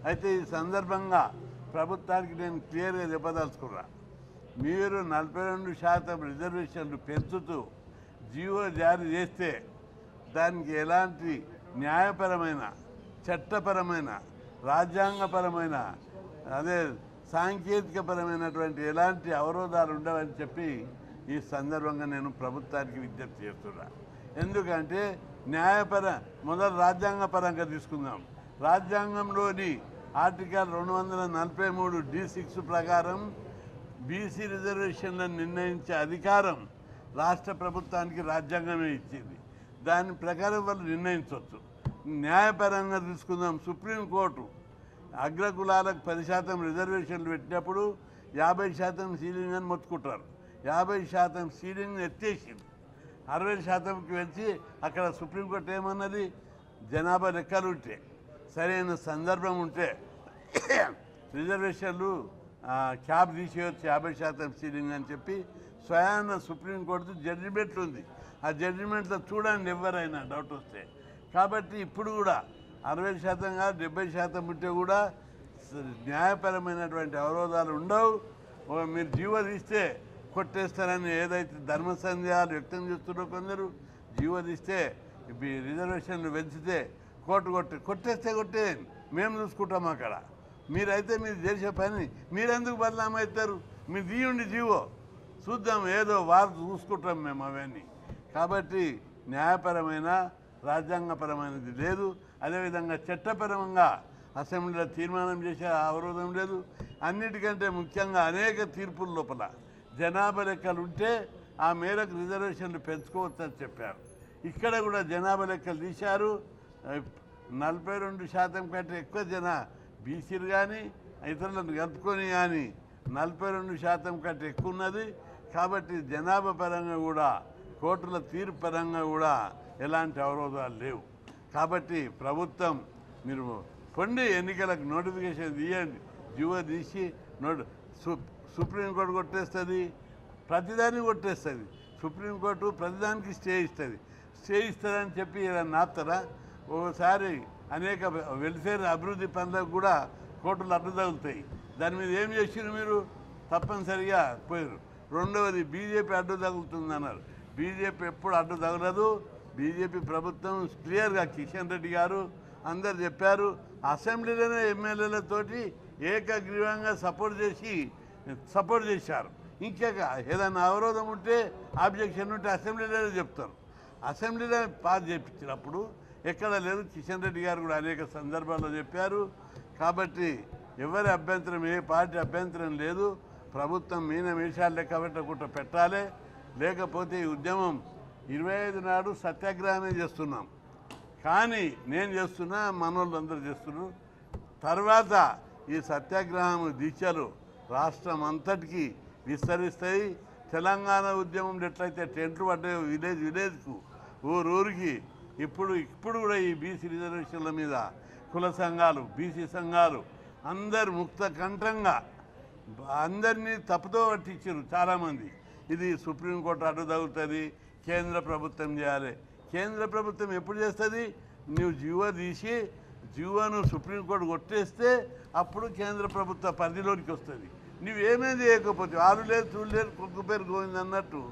అయితే ఈ సందర్భంగా ప్రభుత్వానికి నేను క్లియర్గా చెప్పదలుచుకున్నా, మీరు 42% రిజర్వేషన్లు పెంచుతూ జీవో జారీ చేస్తే దానికి ఎలాంటి న్యాయపరమైన, చట్టపరమైన, రాజ్యాంగపరమైన, అదే సాంకేతికపరమైనటువంటి ఎలాంటి అవరోధాలు ఉండవని చెప్పి ఈ సందర్భంగా నేను ప్రభుత్వానికి విజ్ఞప్తి చేస్తున్నా. ఎందుకంటే మొదలు రాజ్యాంగపరంగా తీసుకుందాం. రాజ్యాంగంలోని ఆర్టికల్ 243D6 ప్రకారం బీసీ రిజర్వేషన్లను నిర్ణయించే అధికారం రాష్ట్ర ప్రభుత్వానికి రాజ్యాంగమే ఇచ్చింది. దాని ప్రకారం వాళ్ళు నిర్ణయించవచ్చు. న్యాయపరంగా తీసుకుందాం, సుప్రీంకోర్టు అగ్రకులాలకు 10% రిజర్వేషన్లు పెట్టినప్పుడు 50% సీలింగ్ అని మొత్తుకుంటారు. 50% సీలింగ్ ఎత్తేసింది, 60%కి వచ్చి అక్కడ సుప్రీంకోర్టు ఏమన్నది, జనాభా లెక్కలు ఉంటే, సరైన సందర్భం ఉంటే రిజర్వేషన్లు క్యాబ్ తీసేయచ్చు 50% సీలింగ్ అని చెప్పి స్వయాన సుప్రీంకోర్టు జడ్జిమెంట్ ఉంది. ఆ జడ్జిమెంట్లో చూడండి ఎవరైనా డౌట్ వస్తే. కాబట్టి ఇప్పుడు కూడా 60% కాదు 70% ఉంటే కూడా న్యాయపరమైనటువంటి అవరోధాలు ఉండవు. మీరు జీవో తీస్తే కొట్టేస్తారని ఏదైతే ధర్మ సందేహాలు వ్యక్తం చేస్తున్నారో కొందరు, జీవో తీస్తే రిజర్వేషన్లు పెంచితే కొట్టేస్తే కొట్టేయండి, మేము చూసుకుంటాం అక్కడ. మీరైతే మీరు చేసే పని మీరెందుకు బదనామవుతారు? మీరు తీయండి జీవో, చూద్దాం, ఏదో వారు చూసుకుంటాం మేము అవన్నీ. కాబట్టి న్యాయపరమైన, రాజ్యాంగపరమైనది లేదు. అదేవిధంగా చట్టపరంగా అసెంబ్లీలో తీర్మానం చేసే అవరోధం లేదు. అన్నిటికంటే ముఖ్యంగా అనేక తీర్పుల లోపల జనాభా లెక్కలు ఉంటే ఆ మేరకు రిజర్వేషన్లు పెంచుకోవచ్చని చెప్పారు. ఇక్కడ కూడా జనాభా లెక్కలు తీశారు. 42% కంటే ఎక్కువ బీసీలు కానీ ఇతరులను కలుపుకొని కానీ 42% కంటే ఎక్కువ ఉన్నది. కాబట్టి జనాభా పరంగా కూడా, కోర్టుల తీర్పు పరంగా కూడా ఎలాంటి అవరోధాలు లేవు. కాబట్టి ప్రభుత్వం మీరు పొండి ఎన్నికలకు నోటిఫికేషన్ తీయండి, జీవో తీసి సుప్రీంకోర్టు కొట్టేస్తుంది, ప్రతిదాన్ని కొట్టేస్తుంది. సుప్రీంకోర్టు ప్రతిదానికి స్టే ఇస్తుందని చెప్పి ఏదైనా ఆపుతారా? ఒకసారి అనేక వెల్ఫేర్ అభివృద్ధి పనులకు కూడా కోర్టులు అడ్డు తగులుతాయి. దాని మీద ఏం చేసిరు మీరు? తప్పనిసరిగా పోయారు. రెండవది, బీజేపీ అడ్డు తగులుతుందన్నారు. బీజేపీ ఎప్పుడు అడ్డు తగలదు. బీజేపీ ప్రభుత్వం క్లియర్గా కిషన్ రెడ్డి గారు అందరు చెప్పారు. అసెంబ్లీలోనే ఎమ్మెల్యేలతోటి ఏకగ్రీవంగా సపోర్ట్ చేశారు. ఇంకా ఏదైనా అవరోధం ఉంటే, ఆబ్జెక్షన్ ఉంటే అసెంబ్లీలోనే చెప్తారు. అసెంబ్లీలో పాస్ చేయించినప్పుడు ఎక్కడ లేదు. కిషన్ రెడ్డి గారు కూడా అనేక సందర్భాల్లో చెప్పారు. కాబట్టి ఎవరి అభ్యంతరం, ఏ పార్టీ అభ్యంతరం లేదు. ప్రభుత్వం మీషాలు లెక్క పెట్టకుండా పెట్టాలి. లేకపోతే ఈ ఉద్యమం 25 నాడు సత్యాగ్రహమే చేస్తున్నాం. కానీ నేను చేస్తున్నా, మనోళ్ళు అందరూ చేస్తున్నారు. తర్వాత ఈ సత్యాగ్రహం దీక్షలు రాష్ట్రం అంతటికీ విస్తరిస్తాయి. తెలంగాణ ఉద్యమంలో ఎట్లయితే టెంట్లు పడ్డాయో విలేజ్కు, ఊరికి, ఇప్పుడు కూడా ఈ బీసీ రిజర్వేషన్ల మీద కుల సంఘాలు, బీసీ సంఘాలు అందరు ముక్త కంఠంగా అందరినీ తప్పుతో పట్టించారు చాలామంది. ఇది సుప్రీంకోర్టు అడ్డు తగులుతుంది, కేంద్ర ప్రభుత్వం చేయాలి. కేంద్ర ప్రభుత్వం ఎప్పుడు చేస్తుంది? నువ్వు జీవో తీసి జీవోను సుప్రీంకోర్టు కొట్టేస్తే అప్పుడు కేంద్ర ప్రభుత్వ పరిధిలోనికి వస్తుంది. నువ్వేమేం చేయకపోతే, ఆరు లేదు చూడు లేదు కుక్క పేరు గోవింది అన్నట్టు,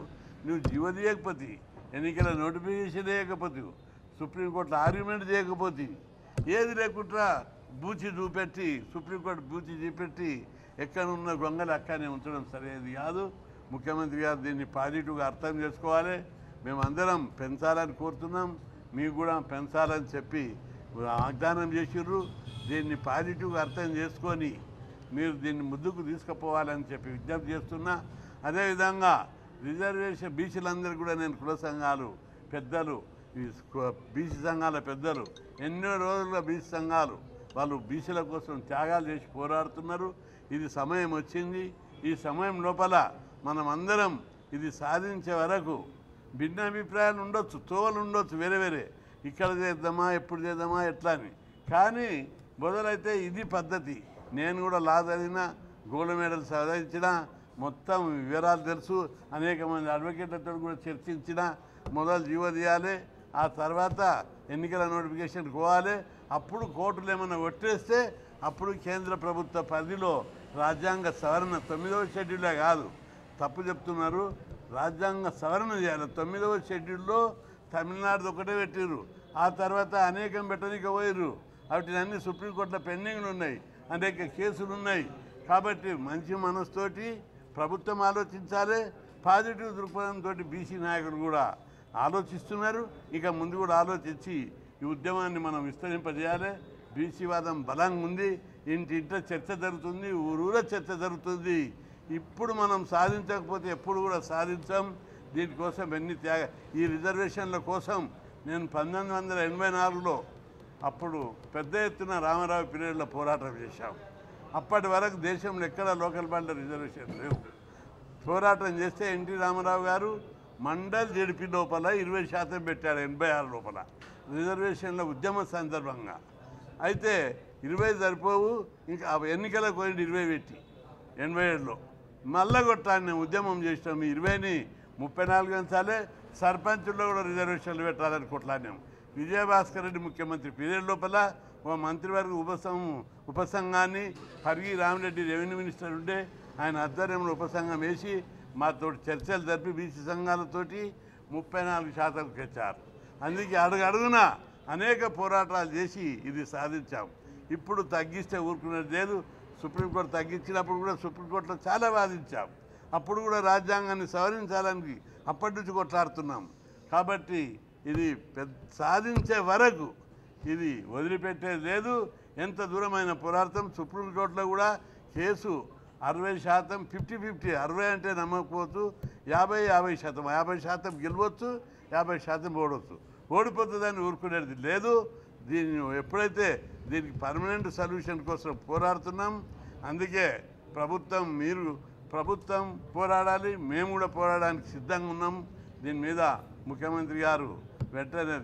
నువ్వు జీవో తీయకపోతే, ఎన్నికల నోటిఫికేషన్ వేయకపోతే, సుప్రీంకోర్టులో ఆర్గ్యుమెంట్ చేయకపోతే, ఏది లేకుండా బూచి చూపెట్టి, సుప్రీంకోర్టు బూచి చూపెట్టి ఎక్కడున్న గొంగలు అక్కడనే ఉంచడం సరైనది కాదు. ముఖ్యమంత్రి గారు దీన్ని పాజిటివ్గా అర్థం చేసుకోవాలి. మేమందరం పెంచాలని కోరుతున్నాం, మీకు కూడా పెంచాలని చెప్పి వాగ్దానం చేసిర్రు. దీన్ని పాజిటివ్గా అర్థం చేసుకొని మీరు దీన్ని ముందుకు తీసుకుపోవాలని చెప్పి విజ్ఞప్తి చేస్తున్నా. అదేవిధంగా రిజర్వేషన్ బీసీలందరూ కూడా నేను కుల సంఘాలు పెద్దలు, బీసీ సంఘాల పెద్దలు ఎన్నో రోజులుగా బీసీ సంఘాలు వాళ్ళు బీసీల కోసం త్యాగాలు చేసి పోరాడుతున్నారు. ఇది సమయం వచ్చింది. ఈ సమయం లోపల మనం అందరం ఇది సాధించే వరకు భిన్నాభిప్రాయాలు ఉండొచ్చు, తోవలు ఉండొచ్చు, వేరే ఇక్కడ చేద్దామా, ఎప్పుడు చేద్దామా, ఎట్లా అని. కానీ మొదలైతే ఇది పద్ధతి. నేను కూడా లా చదివిన, గోల్డ్ మెడల్ సాధించిన, మొత్తం వివరాలు తెలుసు. అనేక మంది అడ్వకేట్లతో కూడా చర్చించిన. మొదలు జీవో తీయాలి, ఆ తర్వాత ఎన్నికల నోటిఫికేషన్ పోవాలి. అప్పుడు కోర్టులు ఏమైనా కొట్టేస్తే అప్పుడు కేంద్ర ప్రభుత్వ పరిధిలో రాజ్యాంగ సవరణ 9వ షెడ్యూలే కాదు, తప్పు చెప్తున్నారు, రాజ్యాంగ సవరణ చేయాలి. 9వ షెడ్యూల్లో తమిళనాడు ఒకటే పెట్టిర్రు, ఆ తర్వాత అనేకం పెట్టడానికి పోయిర్రు. వాటిని సుప్రీంకోర్టులో పెండింగ్లు ఉన్నాయి, అనేక కేసులు ఉన్నాయి. కాబట్టి మంచి మనసుతోటి ప్రభుత్వం ఆలోచించాలి. పాజిటివ్ దృక్పథంతో బీసీ నాయకులు కూడా ఆలోచిస్తున్నారు. ఇక ముందు కూడా ఆలోచించి ఈ ఉద్యమాన్ని మనం విస్తరింపజేయాలి. బీసీ వాదం బలంగా ఉంది, ఇంటింట చర్చ జరుగుతుంది, ఊరూర చర్చ జరుగుతుంది. ఇప్పుడు మనం సాధించకపోతే ఎప్పుడు కూడా సాధించాం. దీనికోసం ఎన్ని ఈ రిజర్వేషన్ల కోసం నేను 1984లో అప్పుడు పెద్ద ఎత్తున రామారావు పీరియడ్లో పోరాటం చేశాం. అప్పటి వరకు దేశంలో ఎక్కడ లోకల్ బాడీలో రిజర్వేషన్ లేవు. పోరాటం చేస్తే ఎన్టీ రామారావు గారు మండల్ జడిపి లోపల 20% పెట్టాడు 86 లోపల రిజర్వేషన్ల ఉద్యమ సందర్భంగా. అయితే 20 సరిపోవు, ఇంకా ఎన్నికలకు పోయింది 20 పెట్టి 87లో మళ్ళా కొట్టాన్ని ఉద్యమం చేసినాం. 20ని 34 పెంచాలి, సర్పంచుల్లో కూడా రిజర్వేషన్లు పెట్టాలని కొట్లాడినాం. విజయభాస్కర్ రెడ్డి ముఖ్యమంత్రి పీరియడ్ లోపల ఓ మంత్రివర్గ ఉపసంఘాన్ని పరిగి రామిరెడ్డి రెవెన్యూ మినిస్టర్ ఉంటే ఆయన ఆధ్వర్యంలో ఉపసంఘం వేసి మాతో చర్చలు జరిపి బీసీ సంఘాలతోటి 34% తెచ్చారు. అందుకే అడుగడుగున అనేక పోరాటాలు చేసి ఇది సాధించాం. ఇప్పుడు తగ్గిస్తే ఊరుకునేది లేదు. సుప్రీంకోర్టు తగ్గించినప్పుడు కూడా సుప్రీంకోర్టులో చాలా వాదించాం. అప్పుడు కూడా రాజ్యాంగాన్ని సవరించాలని అప్పటి నుంచి కొట్లాడుతున్నాం. కాబట్టి ఇది సాధించే వరకు ఇది వదిలిపెట్టేది లేదు. ఎంత దూరమైన పోరాటం. సుప్రీంకోర్టులో కూడా కేసు 60% 50-50, 60 అంటే నమ్మకపోవచ్చు, 50-50%, 50% గెలవచ్చు, 50% ఓడవచ్చు. ఓడిపోతుందని ఊరుకునేది లేదు. దీన్ని ఎప్పుడైతే దీనికి పర్మనెంట్ సొల్యూషన్ కోసం పోరాడుతున్నాం. అందుకే ప్రభుత్వం పోరాడాలి, మేము కూడా పోరాడడానికి సిద్ధంగా ఉన్నాం. దీని మీద ముఖ్యమంత్రి గారు వెంటనే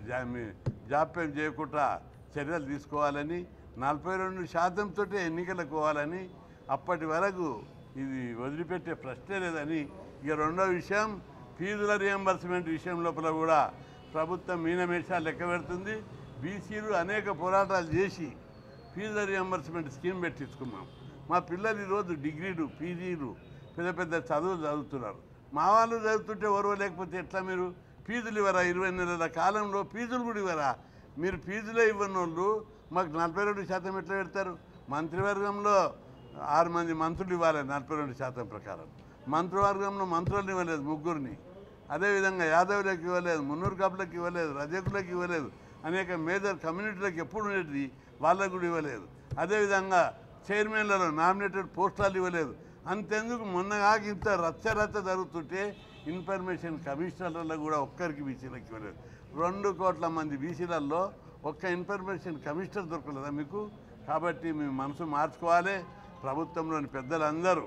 జాప్యం చేయకుండా చర్యలు తీసుకోవాలని, 42%తో ఎన్నికలకు పోవాలని, అప్పటి వరకు ఇది వదిలిపెట్టే ప్రశ్నే లేదని. ఇక రెండో విషయం, ఫీజుల రియంబర్స్మెంట్ విషయం లోపల కూడా ప్రభుత్వం మీనమేషాలు లెక్క పెడుతుంది. బీసీలు అనేక పోరాటాలు చేసి ఫీజుల రియంబర్స్మెంట్ స్కీమ్ పెట్టించుకున్నాం. మా పిల్లలు ఈరోజు డిగ్రీలు, పీజీలు, పెద్ద పెద్ద చదువులు చదువుతున్నారు. మా వాళ్ళు చదువుతుంటే ఎవరో లేకపోతే ఎట్లా మీరు ఫీజులు ఇవ్వరా? 20 నెలల కాలంలో ఫీజులు కూడా ఇవ్వరా? మీరు ఫీజులే ఇవ్వని వాళ్ళు మాకు 42% ఎట్లా పెడతారు? మంత్రివర్గంలో 6 మంది మంత్రులు ఇవ్వాలి 42% ప్రకారం. మంత్రివర్గంలో మంత్రులను ఇవ్వలేదు, 3గురిని. అదేవిధంగా యాదవులకు ఇవ్వలేదు, మున్నూరు కాపులకు ఇవ్వలేదు, రజకులకు ఇవ్వలేదు, అనేక మేజర్ కమ్యూనిటీలకు ఎప్పుడు ఉండేది వాళ్ళకు కూడా ఇవ్వలేదు. అదేవిధంగా చైర్మన్లలో నామినేటెడ్ పోస్టాలు ఇవ్వలేదు. అంతెందుకు మొన్నగా ఇంత రచ్చ జరుగుతుంటే ఇన్ఫర్మేషన్ కమిషనర్లలో కూడా ఒక్కరికి బీసీలకు ఇవ్వలేదు. 2 కోట్ల మంది బీసీలలో ఒక్క ఇన్ఫర్మేషన్ కమిషనర్ దొరకలేదా మీకు? కాబట్టి మీ మనసు మార్చుకోవాలి. ప్రభుత్వంలోని పెద్దలందరూ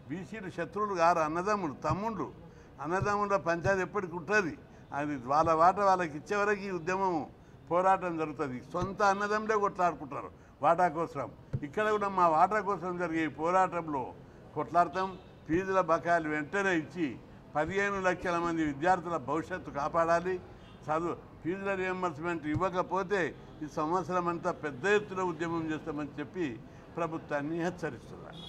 బీసీలు శత్రువులు గారు, అన్నదమ్ములు, తమ్ముళ్ళు. అన్నదమ్ముల పంచాయతీ ఎప్పటికి ఉంటుంది. అది వాళ్ళ వాట వాళ్ళకి ఇచ్చేవరకు ఈ ఉద్యమం పోరాటం జరుగుతుంది. సొంత అన్నదమ్ములే కొట్లాడుకుంటారు వాటా కోసం. ఇక్కడ కూడా మా వాటా కోసం జరిగే ఈ పోరాటంలో కొట్లాడతాం. ఫీజుల బకాయిలు వెంటనే ఇచ్చి 15 లక్షల మంది విద్యార్థుల భవిష్యత్తు కాపాడాలి. ఫీజుల రియంబర్స్మెంట్ ఇవ్వకపోతే ఈ సంవత్సరం అంతా పెద్ద ఎత్తున ఉద్యమం చేస్తామని చెప్పి ప్రభుత్వాన్ని హెచ్చరిస్తున్నారు.